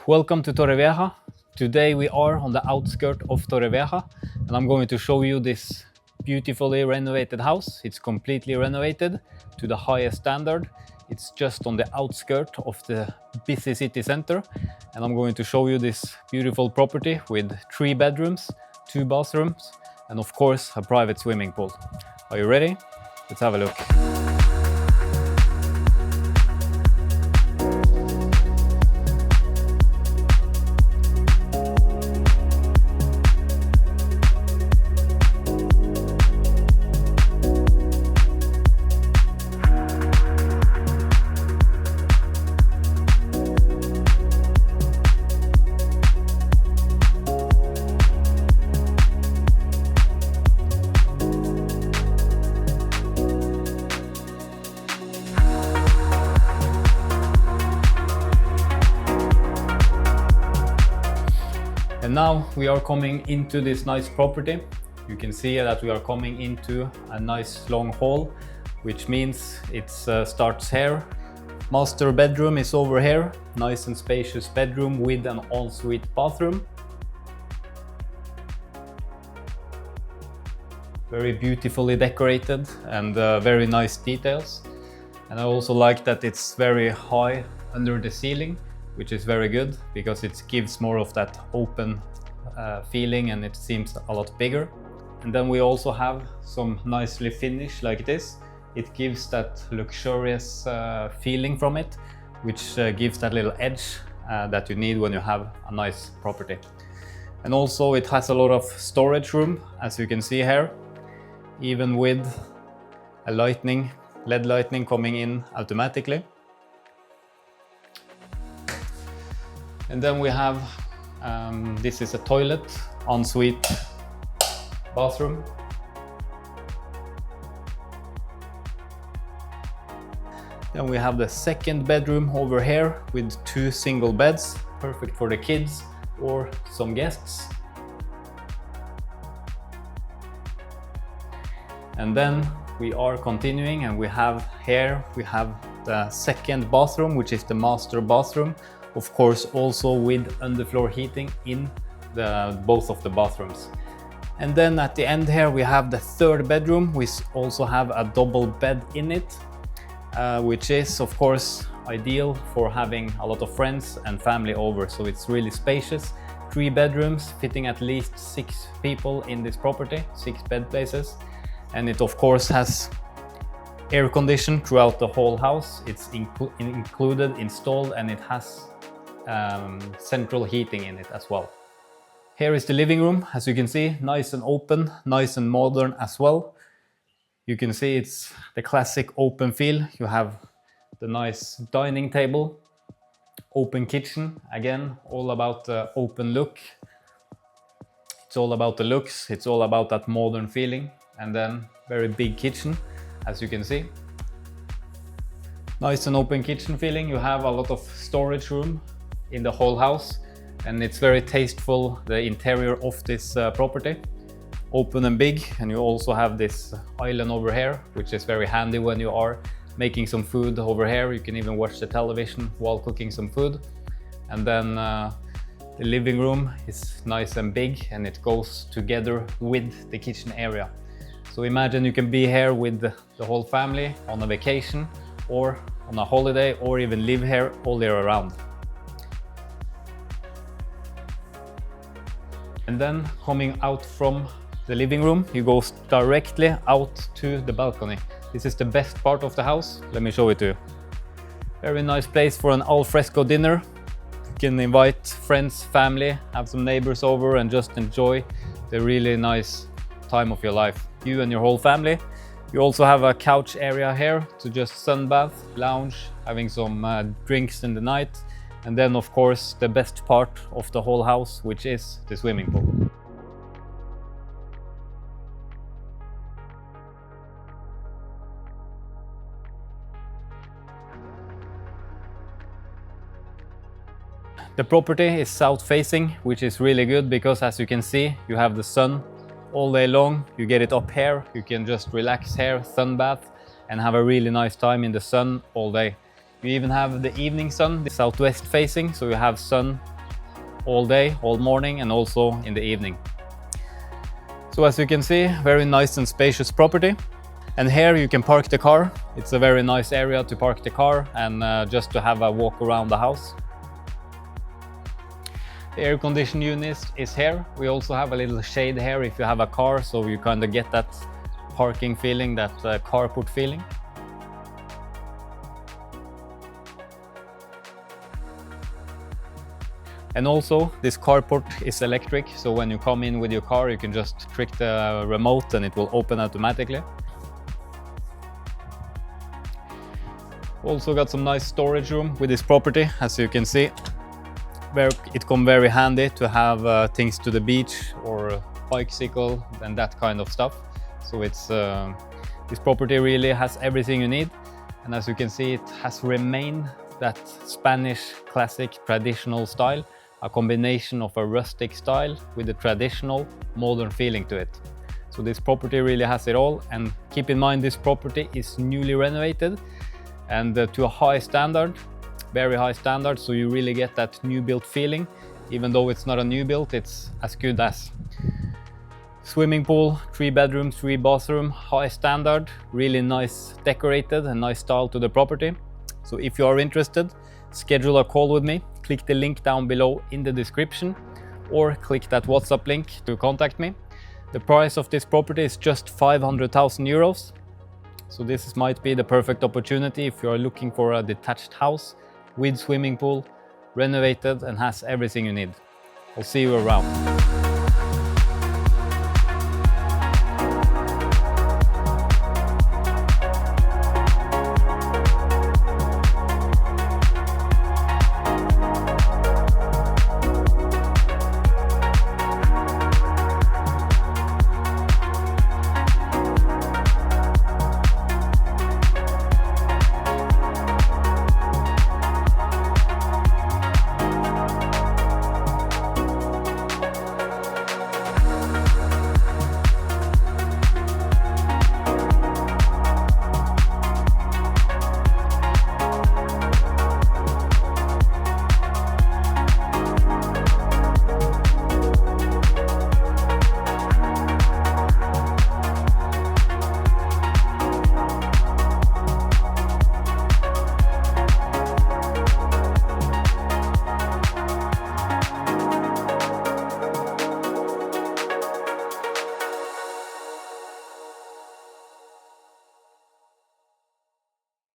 Welcome to Torrevieja. Today we are on the outskirts of Torrevieja and I'm going to show you this beautifully renovated house. It's completely renovated to the highest standard. It's just on the outskirts of the busy city center and I'm going to show you this beautiful property with 3 bedrooms, 2 bathrooms and of course a private swimming pool. Are you ready? Let's have a look. And now we are coming into this nice property. You can see that we are coming into a nice long hall, which means it starts here. Master bedroom is over here. Nice and spacious bedroom with an ensuite bathroom. Very beautifully decorated and very nice details. And I also like that it's very high under the ceiling, which is very good because it gives more of that open feeling and it seems a lot bigger. And then we also have some nicely finished like this. It gives that luxurious feeling from it, which gives that little edge that you need when you have a nice property. And also it has a lot of storage room, as you can see here, even with a LED lighting coming in automatically. And then we have, this is a toilet, ensuite bathroom. Then we have the second bedroom over here with 2 single beds, perfect for the kids or some guests. And then we are continuing and we have the second bathroom, which is the master bathroom. Of course, also with underfloor heating in both of the bathrooms. And then at the end here we have the third bedroom. We also have a double bed in it, which is of course ideal for having a lot of friends and family over. So it's really spacious. 3 bedrooms fitting at least 6 people in this property, 6 bed places. And it of course has air condition throughout the whole house. It's included, installed, and it has central heating in it as well. Here is the living room, as you can see, nice and open, nice and modern as well. You can see it's the classic open feel. You have the nice dining table, open kitchen, again, all about the open look. It's all about the looks, it's all about that modern feeling, and then very big kitchen, as you can see. Nice and open kitchen feeling. You have a lot of storage room in the whole house and it's very tasteful, the interior of this property. Open and big, and you also have this island over here, which is very handy when you are making some food over here. You can even watch the television while cooking some food. And then the living room is nice and big and it goes together with the kitchen area. So imagine you can be here with the whole family on a vacation or on a holiday, or even live here all year around. And then coming out from the living room, you go directly out to the balcony. This is the best part of the house. Let me show it to you. Very nice place for an al fresco dinner. You can invite friends, family, have some neighbors over and just enjoy the really nice time of your life, you and your whole family. You also have a couch area here to just sunbath, lounge, having some drinks in the night. And then of course the best part of the whole house, which is the swimming pool. The property is south facing, which is really good because, as you can see, you have the sun all day long. You get it up here, you can just relax here, sunbath, and have a really nice time in the sun all day. You even have the evening sun, the southwest facing, so you have sun all day, all morning, and also in the evening. So as you can see, very nice and spacious property. And here you can park the car. It's a very nice area to park the car and just to have a walk around the house. The air conditioning unit is here. We also have a little shade here if you have a car, so you kind of get that parking feeling, that carport feeling. And also this carport is electric, so when you come in with your car you can just trick the remote and it will open automatically. Also got some nice storage room with this property, as you can see. It comes very handy to have things to the beach or bicycle and that kind of stuff. So it's this property really has everything you need, and as you can see, it has remained that Spanish classic traditional style, a combination of a rustic style with a traditional modern feeling to it. So this property really has it all, and keep in mind this property is newly renovated and to a high standard, very high standard, so you really get that new built feeling. Even though it's not a new build, it's as good as. Swimming pool, 3 bedrooms, 3 bathroom, high standard, really nice decorated and nice style to the property. So if you are interested, schedule a call with me. Click the link down below in the description or click that WhatsApp link to contact me. The price of this property is just 500,000 euros. So this might be the perfect opportunity if you are looking for a detached house with swimming pool, renovated and has everything you need. I'll see you around.